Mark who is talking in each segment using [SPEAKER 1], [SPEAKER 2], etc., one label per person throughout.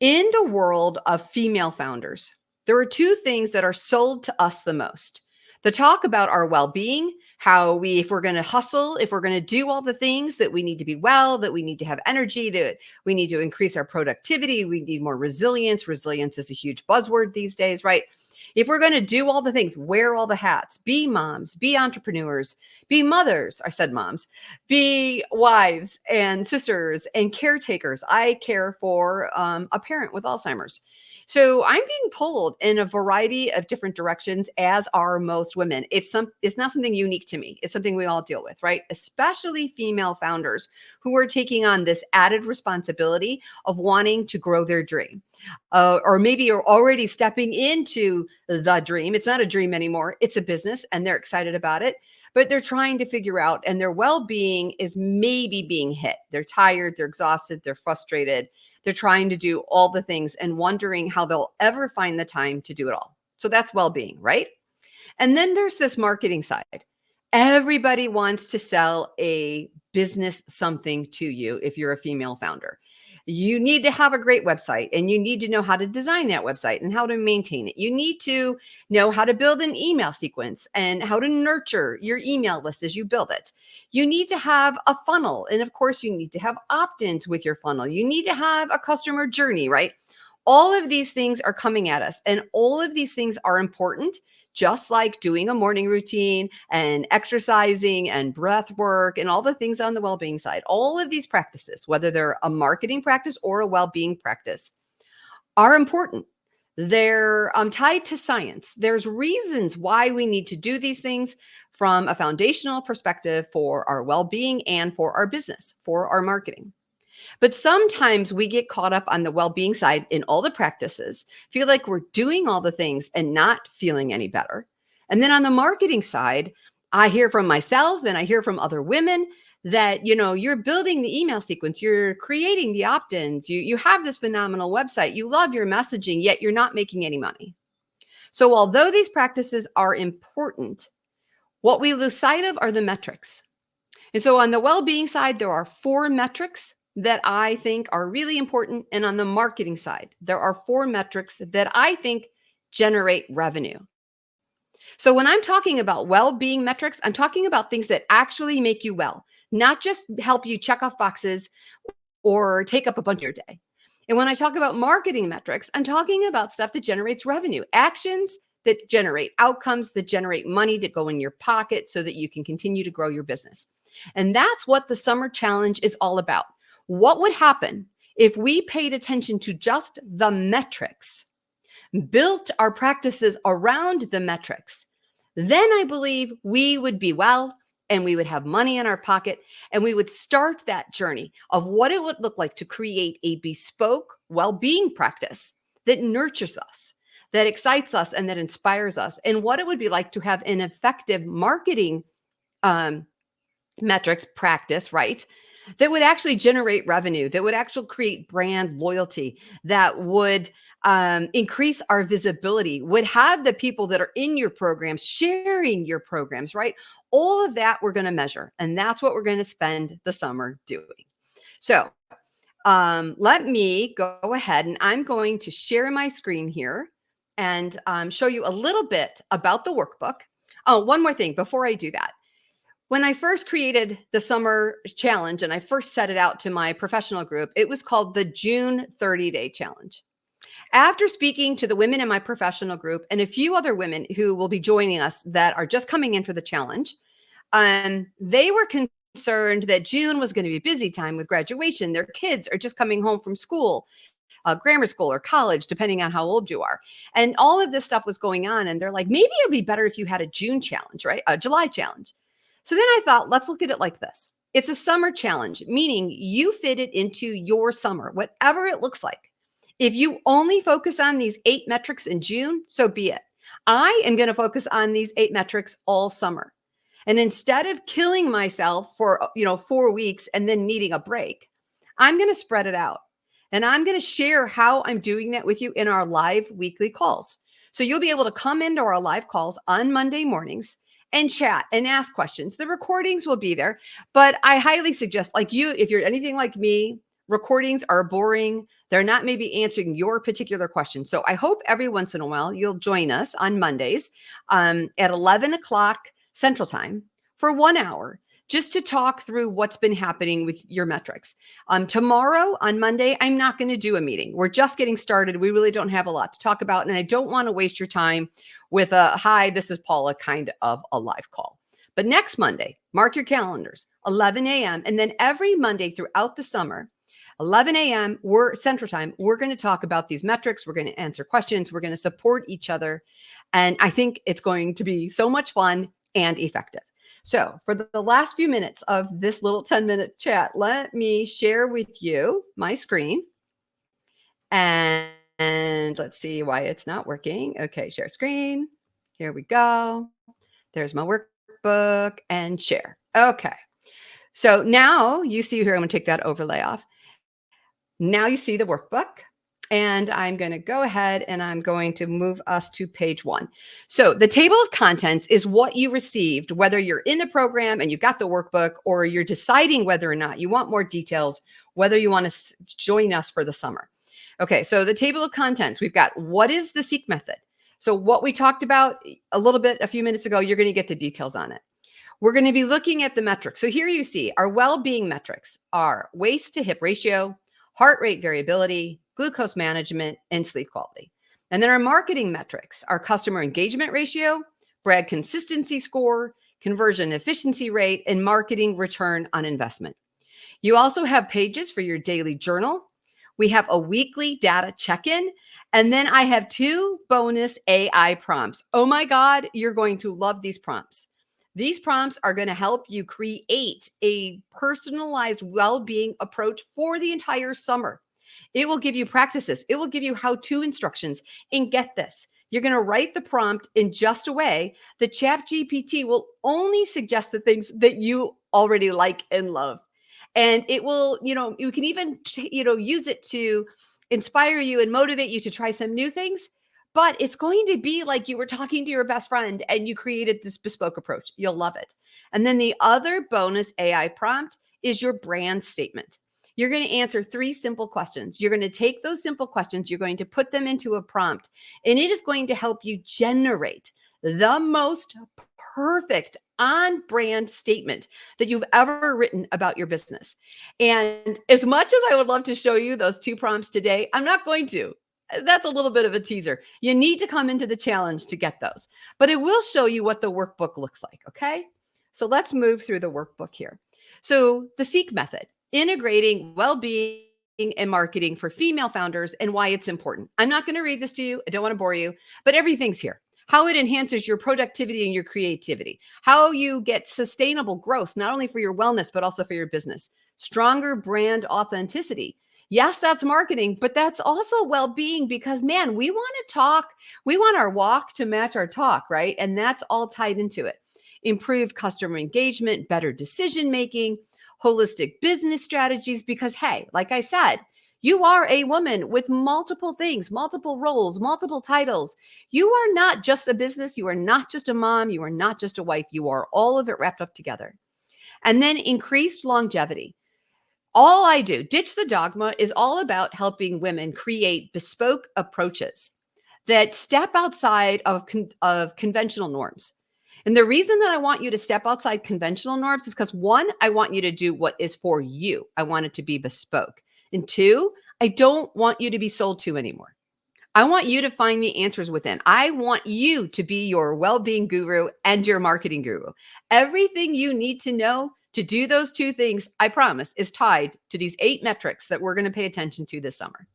[SPEAKER 1] In the world of female founders, there are two things that are sold to us the most. The talk about our well-being, if we're going to hustle, if we're going to do all the things that we need to be well, that we need to have energy, that we need to increase our productivity, we need more resilience. Resilience is a huge buzzword these days, right? If we're going to do all the things, wear all the hats, be moms, be entrepreneurs, be mothers, I said moms, be wives and sisters and caretakers. I care for a parent with Alzheimer's. So I'm being pulled in a variety of different directions, as are most women. It's not something unique to me. It's something we all deal with, right? Especially female founders who are taking on this added responsibility of wanting to grow their dream. Or maybe you're already stepping into the dream. It's not a dream anymore. It's a business and they're excited about it, but they're trying to figure out, and their well-being is maybe being hit. They're tired, they're exhausted, they're frustrated. They're trying to do all the things and wondering how they'll ever find the time to do it all. So that's well-being, right? And then there's this marketing side. Everybody wants to sell a business something to you if you're a female founder. You need to have a great website, and you need to know how to design that website and how to maintain it. You need to know how to build an email sequence and how to nurture your email list as you build it. You need to have a funnel. And of course, you need to have opt-ins with your funnel. You need to have a customer journey, right? All of these things are coming at us, and all of these things are important, just like doing a morning routine and exercising and breath work and all the things on the well-being side. All of these practices, whether they're a marketing practice or a well-being practice, are important. They're tied to science. There's reasons why we need to do these things from a foundational perspective for our well-being and for our business, for our marketing. But sometimes we get caught up on the well-being side in all the practices, feel like we're doing all the things and not feeling any better. And then on the marketing side, I hear from myself and I hear from other women that, you're building the email sequence, you're creating the opt-ins, you have this phenomenal website, you love your messaging, yet you're not making any money. So although these practices are important, what we lose sight of are the metrics. And so on the well-being side, there are 4 metrics that I think are really important. And on the marketing side, there are 4 metrics that I think generate revenue. So when I'm talking about well-being metrics, I'm talking about things that actually make you well, not just help you check off boxes or take up a bunch of your day. And when I talk about marketing metrics, I'm talking about stuff that generates revenue, actions that generate outcomes, that generate money to go in your pocket so that you can continue to grow your business. And that's what the Summer Challenge is all about. What would happen if we paid attention to just the metrics, built our practices around the metrics? Then I believe we would be well, and we would have money in our pocket, and we would start that journey of what it would look like to create a bespoke well-being practice that nurtures us, that excites us, and that inspires us, and what it would be like to have an effective marketing metrics practice, right? That would actually generate revenue, that would actually create brand loyalty, that would increase our visibility, would have the people that are in your programs sharing your programs, right? All of that we're going to measure. And that's what we're going to spend the summer doing. So let me go ahead, and I'm going to share my screen here and show you a little bit about the workbook. Oh, one more thing before I do that. When I first created the Summer Challenge and I first set it out to my professional group, it was called the June 30-Day Challenge. After speaking to the women in my professional group and a few other women who will be joining us that are just coming in for the challenge, they were concerned that June was going to be a busy time with graduation. Their kids are just coming home from school, grammar school or college, depending on how old you are. And all of this stuff was going on. And they're like, maybe it'd be better if you had a June challenge, right? A July challenge. So then I thought, let's look at it like this. It's a summer challenge, meaning you fit it into your summer, whatever it looks like. If you only focus on these 8 metrics in June, so be it. I am going to focus on these 8 metrics all summer. And instead of killing myself for, 4 weeks and then needing a break, I'm going to spread it out. And I'm going to share how I'm doing that with you in our live weekly calls. So you'll be able to come into our live calls on Monday mornings and chat and ask questions. The recordings will be there, but I highly suggest, if you're anything like me, recordings are boring. They're not maybe answering your particular question. So I hope every once in a while you'll join us on Mondays at 11 o'clock Central Time for 1 hour, just to talk through what's been happening with your metrics. Tomorrow on Monday, I'm not going to do a meeting. We're just getting started. We really don't have a lot to talk about. And I don't want to waste your time with a, hi, this is Paula, kind of a live call. But next Monday, mark your calendars, 11 a.m. And then every Monday throughout the summer, 11 a.m. Central Time, we're going to talk about these metrics. We're going to answer questions. We're going to support each other. And I think it's going to be so much fun and effective. So for the last few minutes of this little 10-minute chat, let me share with you my screen. And let's see why it's not working. Okay, share screen. Here we go. There's my workbook and share. Okay. So now you see here, I'm going to take that overlay off. Now you see the workbook. And I'm going to go ahead and I'm going to move us to page 1. So the table of contents is what you received, whether you're in the program and you got the workbook, or you're deciding whether or not you want more details, whether you want to join us for the summer. Okay, so the table of contents, we've got what is the SEEK method? So what we talked about a little bit a few minutes ago, you're going to get the details on it. We're going to be looking at the metrics. So here you see our well-being metrics are waist to hip ratio, heart rate variability, glucose management, and sleep quality. And then our marketing metrics are customer engagement ratio, brand consistency score, conversion efficiency rate, and marketing return on investment. You also have pages for your daily journal. We have a weekly data check-in. And then I have 2 bonus AI prompts. Oh my God, you're going to love these prompts. These prompts are going to help you create a personalized well-being approach for the entire summer. It will give you practices. It will give you how-to instructions. And get this, you're going to write the prompt in just a way that ChatGPT will only suggest the things that you already like and love. And it will, you can even, use it to inspire you and motivate you to try some new things. But it's going to be like you were talking to your best friend and you created this bespoke approach. You'll love it. And then the other bonus AI prompt is your brand statement. You're going to answer 3 simple questions. You're going to take those simple questions, you're going to put them into a prompt, and it is going to help you generate the most perfect on-brand statement that you've ever written about your business. And as much as I would love to show you those 2 prompts today, I'm not going to. That's a little bit of a teaser. You need to come into the challenge to get those, but it will show you what the workbook looks like. Okay. So let's move through the workbook here. So the SEEK method, integrating well-being and marketing for female founders and why it's important. I'm not going to read this to you. I don't want to bore you, but everything's here. How it enhances your productivity and your creativity, how you get sustainable growth, not only for your wellness, but also for your business, stronger brand authenticity. Yes, that's marketing, but that's also well-being because, man, we want to talk. We want our walk to match our talk, right? And that's all tied into it. Improved customer engagement, better decision-making, holistic business strategies, because, hey, like I said, you are a woman with multiple things, multiple roles, multiple titles. You are not just a business. You are not just a mom. You are not just a wife. You are all of it wrapped up together. And then increased longevity. All I do, Ditch the Dogma, is all about helping women create bespoke approaches that step outside of conventional norms. And the reason that I want you to step outside conventional norms is because, 1, I want you to do what is for you. I want it to be bespoke. And 2, I don't want you to be sold to anymore. I want you to find the answers within. I want you to be your well-being guru and your marketing guru. Everything you need to know to do those 2 things, I promise, is tied to these 8 metrics that we're going to pay attention to this summer.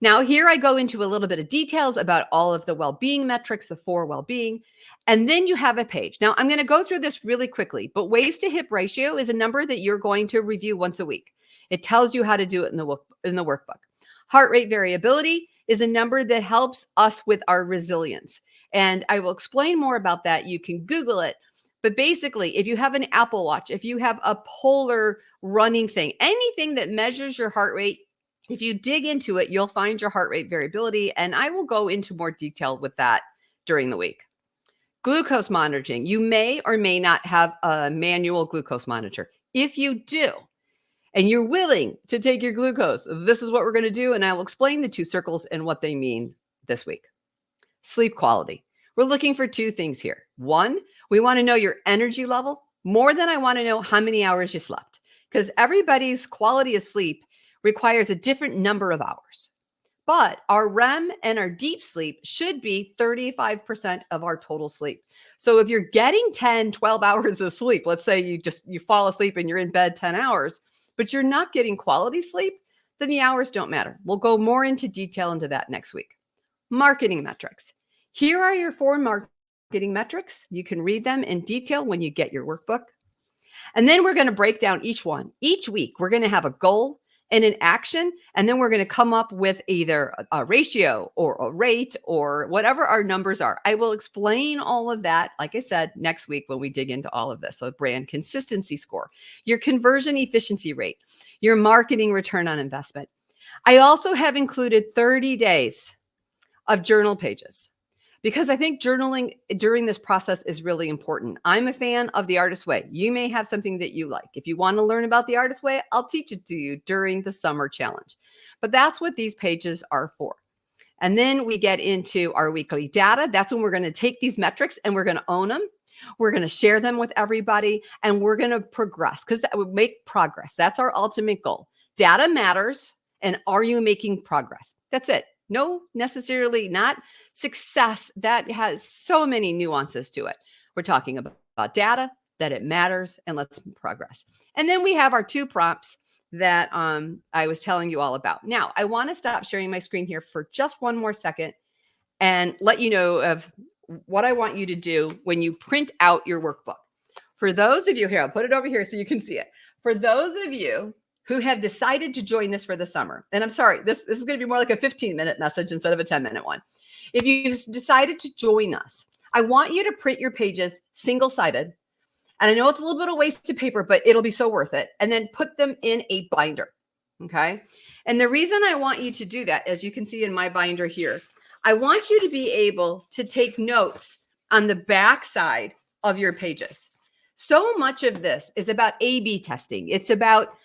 [SPEAKER 1] Now, here I go into a little bit of details about all of the well-being metrics, the 4 well-being, and then you have a page. Now, I'm going to go through this really quickly, but waist to hip ratio is a number that you're going to review once a week. It tells you how to do it in the workbook. Heart rate variability is a number that helps us with our resilience. And I will explain more about that. You can Google it. But basically, if you have an Apple Watch, if you have a Polar running thing, anything that measures your heart rate, if you dig into it, you'll find your heart rate variability. And I will go into more detail with that during the week. Glucose monitoring. You may or may not have a manual glucose monitor. If you do, and you're willing to take your glucose, this is what we're going to do. And I will explain the 2 circles and what they mean this week. Sleep quality. We're looking for 2 things here. 1, we want to know your energy level more than I want to know how many hours you slept, because everybody's quality of sleep requires a different number of hours. But our REM and our deep sleep should be 35% of our total sleep. So if you're getting 10, 12 hours of sleep, let's say you fall asleep and you're in bed 10 hours, but you're not getting quality sleep, then the hours don't matter. We'll go more into detail into that next week. Marketing metrics. Here are your 4 marketing metrics. You can read them in detail when you get your workbook. And then we're going to break down each one. Each week, we're going to have a goal and an action, and then we're going to come up with either a ratio or a rate or whatever our numbers are. I will explain all of that, like I said, next week when we dig into all of this. So brand consistency score, your conversion efficiency rate, your marketing return on investment. I also have included 30 days of journal pages, because I think journaling during this process is really important. I'm a fan of the artist way. You may have something that you like. If you want to learn about the artist way, I'll teach it to you during the summer challenge. But that's what these pages are for. And then we get into our weekly data. That's when we're going to take these metrics and we're going to own them. We're going to share them with everybody, and we're going to progress, because that would make progress. That's our ultimate goal. Data matters. And are you making progress? That's it. No, necessarily not success. That has so many nuances to it. We're talking about data, that it matters, and let's progress. And then we have our 2 prompts that I was telling you all about. Now, I want to stop sharing my screen here for just one more second and let you know of what I want you to do when you print out your workbook. For those of you here, I'll put it over here so you can see it. For those of you who have decided to join us for the summer, and I'm sorry, this is going to be more like a 15-minute message instead of a 10-minute one. If you decided to join us, I want you to print your pages single-sided. And I know it's a little bit of wasted paper, but it'll be so worth it. And then put them in a binder, okay? And the reason I want you to do that, as you can see in my binder here, I want you to be able to take notes on the back side of your pages. So much of this is about A/B testing. It's about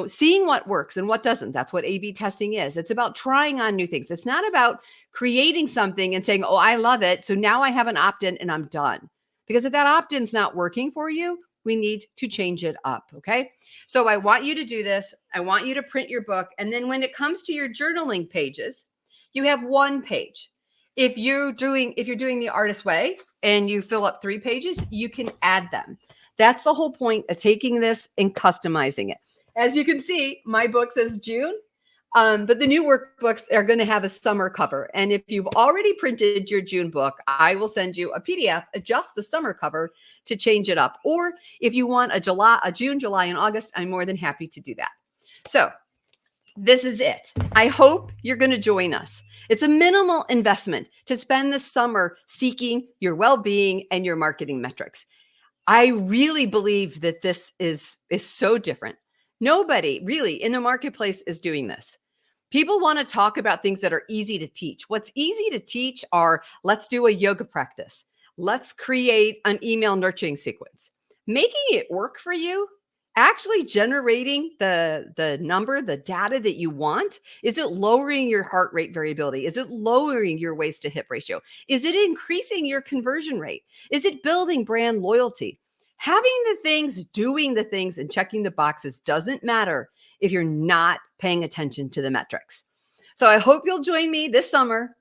[SPEAKER 1] seeing what works and what doesn't. That's what A/B testing is. It's about trying on new things. It's not about creating something and saying, oh, I love it, so now I have an opt-in and I'm done. Because if that opt-in's not working for you, we need to change it up, okay? So I want you to do this. I want you to print your book. And then when it comes to your journaling pages, you have 1 page. If you're doing the artist way and you fill up 3 pages, you can add them. That's the whole point of taking this and customizing it. As you can see, my book says June, but the new workbooks are going to have a summer cover. And if you've already printed your June book, I will send you a PDF, adjust the summer cover to change it up. Or if you want a June, July, and August, I'm more than happy to do that. So this is it. I hope you're going to join us. It's a minimal investment to spend the summer seeking your well-being and your marketing metrics. I really believe that this is so different. Nobody really in the marketplace is doing this. People want to talk about things that are easy to teach. What's easy to teach are, let's do a yoga practice. Let's create an email nurturing sequence. Making it work for you, actually generating the number, the data that you want. Is it lowering your heart rate variability? Is it lowering your waist to hip ratio? Is it increasing your conversion rate? Is it building brand loyalty? Having the things, doing the things, and checking the boxes doesn't matter if you're not paying attention to the metrics. So I hope you'll join me this summer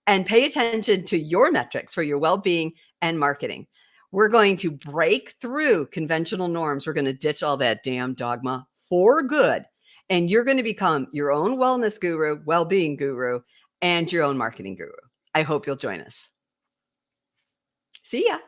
[SPEAKER 1] and pay attention to your metrics for your well-being and marketing. We're going to break through conventional norms. We're going to ditch all that damn dogma for good. And you're going to become your own wellness guru, well-being guru, and your own marketing guru. I hope you'll join us. See ya.